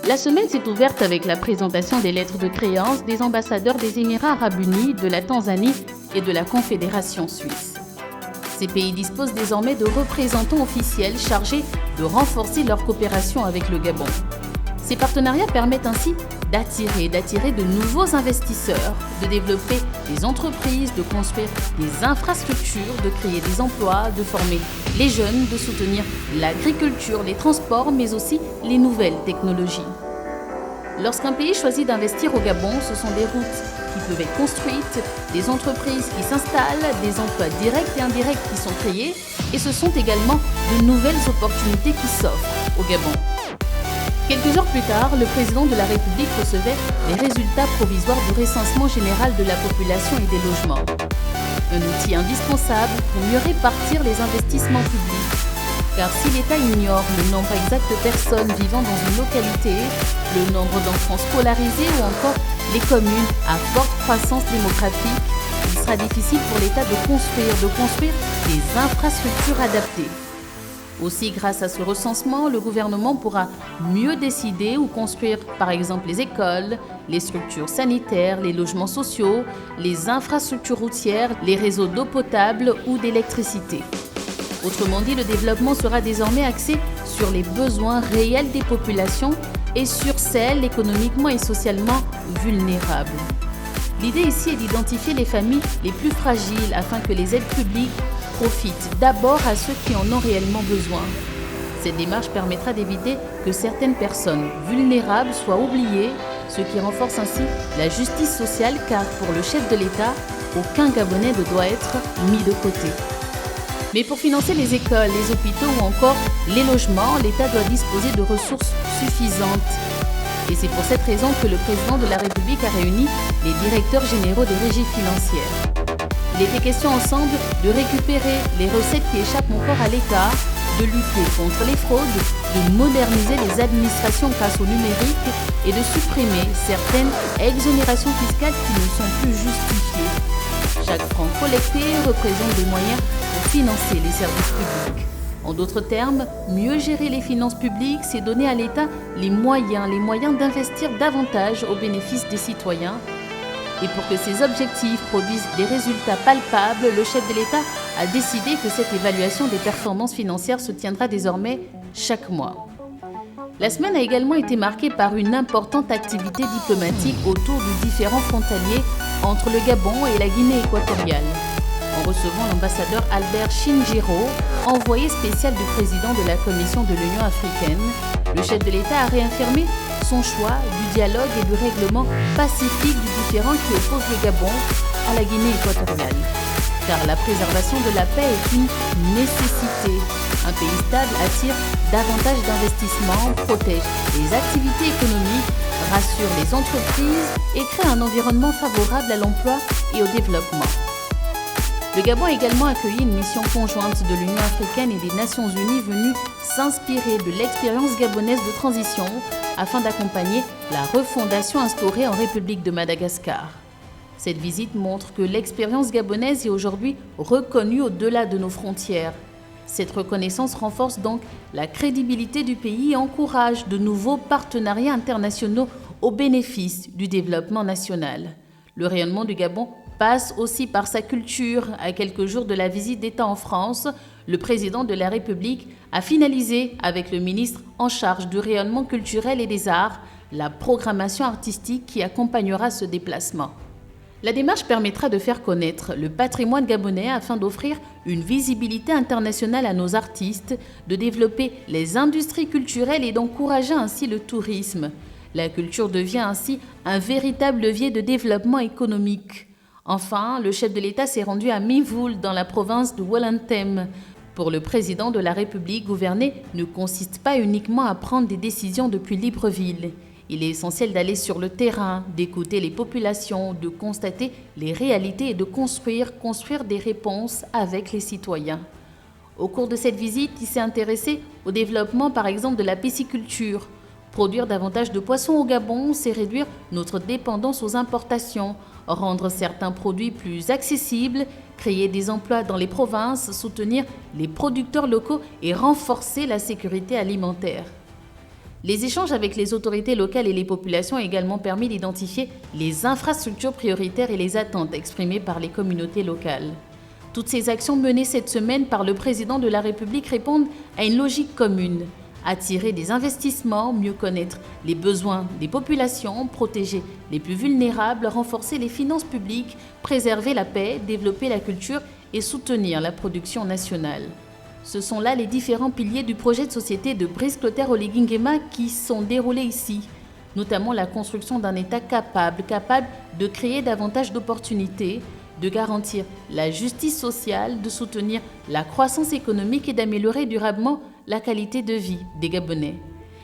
La semaine s'est ouverte avec la présentation des lettres de créance des ambassadeurs des Émirats arabes unis, de la Tanzanie et de la Confédération suisse. Ces pays disposent désormais de représentants officiels chargés de renforcer leur coopération avec le Gabon. Ces partenariats permettent ainsi d'attirer de nouveaux investisseurs, de développer des entreprises, de construire des infrastructures, de créer des emplois, de former les jeunes, de soutenir l'agriculture, les transports, mais aussi les nouvelles technologies. Lorsqu'un pays choisit d'investir au Gabon, ce sont des routes qui peuvent être construites, des entreprises qui s'installent, des emplois directs et indirects qui sont créés, et ce sont également de nouvelles opportunités qui s'offrent au Gabon. Quelques heures plus tard, le président de la République recevait les résultats provisoires du recensement général de la population et des logements. Un outil indispensable pour mieux répartir les investissements publics. Car si l'État ignore le nombre exact de personnes vivant dans une localité, le nombre d'enfants scolarisés ou encore les communes à forte croissance démographique, il sera difficile pour l'État de construire des infrastructures adaptées. Aussi, grâce à ce recensement, le gouvernement pourra mieux décider où construire, par exemple, les écoles, les structures sanitaires, les logements sociaux, les infrastructures routières, les réseaux d'eau potable ou d'électricité. Autrement dit, le développement sera désormais axé sur les besoins réels des populations et sur celles économiquement et socialement vulnérables. L'idée ici est d'identifier les familles les plus fragiles afin que les aides publiques profitent d'abord à ceux qui en ont réellement besoin. Cette démarche permettra d'éviter que certaines personnes vulnérables soient oubliées, ce qui renforce ainsi la justice sociale car pour le chef de l'État, aucun Gabonais ne doit être mis de côté. Mais pour financer les écoles, les hôpitaux ou encore les logements, l'État doit disposer de ressources suffisantes. Et c'est pour cette raison que le président de la République a réuni les directeurs généraux des régies financières. Il était question ensemble de récupérer les recettes qui échappent encore à l'État, de lutter contre les fraudes, de moderniser les administrations grâce au numérique et de supprimer certaines exonérations fiscales qui ne sont plus justifiées. Chaque franc collecté représente des moyens pour financer les services publics. En d'autres termes, mieux gérer les finances publiques, c'est donner à l'État les moyens d'investir davantage au bénéfice des citoyens. Et pour que ces objectifs produisent des résultats palpables, le chef de l'État a décidé que cette évaluation des performances financières se tiendra désormais chaque mois. La semaine a également été marquée par une importante activité diplomatique autour du différend frontalier entre le Gabon et la Guinée équatoriale. En recevant l'ambassadeur Albert Shinjiro, envoyé spécial du président de la Commission de l'Union africaine, le chef de l'État a réaffirmé son choix du dialogue et du règlement pacifique du différend qui oppose le Gabon à la Guinée équatoriale. Car la préservation de la paix est une nécessité. Un pays stable attire davantage d'investissements, protège les activités économiques, rassure les entreprises et crée un environnement favorable à l'emploi et au développement. Le Gabon a également accueilli une mission conjointe de l'Union africaine et des Nations unies venue s'inspirer de l'expérience gabonaise de transition afin d'accompagner la refondation instaurée en République de Madagascar. Cette visite montre que l'expérience gabonaise est aujourd'hui reconnue au-delà de nos frontières. Cette reconnaissance renforce donc la crédibilité du pays et encourage de nouveaux partenariats internationaux au bénéfice du développement national. Le rayonnement du Gabon passe aussi par sa culture. À quelques jours de la visite d'État en France, le président de la République a finalisé avec le ministre en charge du rayonnement culturel et des arts la programmation artistique qui accompagnera ce déplacement. La démarche permettra de faire connaître le patrimoine gabonais afin d'offrir une visibilité internationale à nos artistes, de développer les industries culturelles et d'encourager ainsi le tourisme. La culture devient ainsi un véritable levier de développement économique. Enfin, le chef de l'État s'est rendu à Mivoul, dans la province de Wellington. Pour le président de la République, gouverner ne consiste pas uniquement à prendre des décisions depuis Libreville. Il est essentiel d'aller sur le terrain, d'écouter les populations, de constater les réalités et de construire des réponses avec les citoyens. Au cours de cette visite, il s'est intéressé au développement par exemple de la pisciculture. Produire davantage de poissons au Gabon, c'est réduire notre dépendance aux importations, rendre certains produits plus accessibles, créer des emplois dans les provinces, soutenir les producteurs locaux et renforcer la sécurité alimentaire. Les échanges avec les autorités locales et les populations ont également permis d'identifier les infrastructures prioritaires et les attentes exprimées par les communautés locales. Toutes ces actions menées cette semaine par le président de la République répondent à une logique commune: attirer des investissements, mieux connaître les besoins des populations, protéger les plus vulnérables, renforcer les finances publiques, préserver la paix, développer la culture et soutenir la production nationale. Ce sont là les différents piliers du projet de société de Brice Clotaire Oligui Nguema qui sont déroulés ici, notamment la construction d'un État capable de créer davantage d'opportunités, de garantir la justice sociale, de soutenir la croissance économique et d'améliorer durablement la qualité de vie des Gabonais.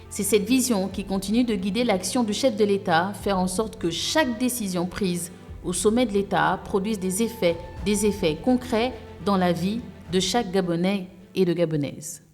C'est cette vision qui continue de guider l'action du chef de l'État, faire en sorte que chaque décision prise au sommet de l'État produise des effets concrets dans la vie de chaque Gabonais et de Gabonaise.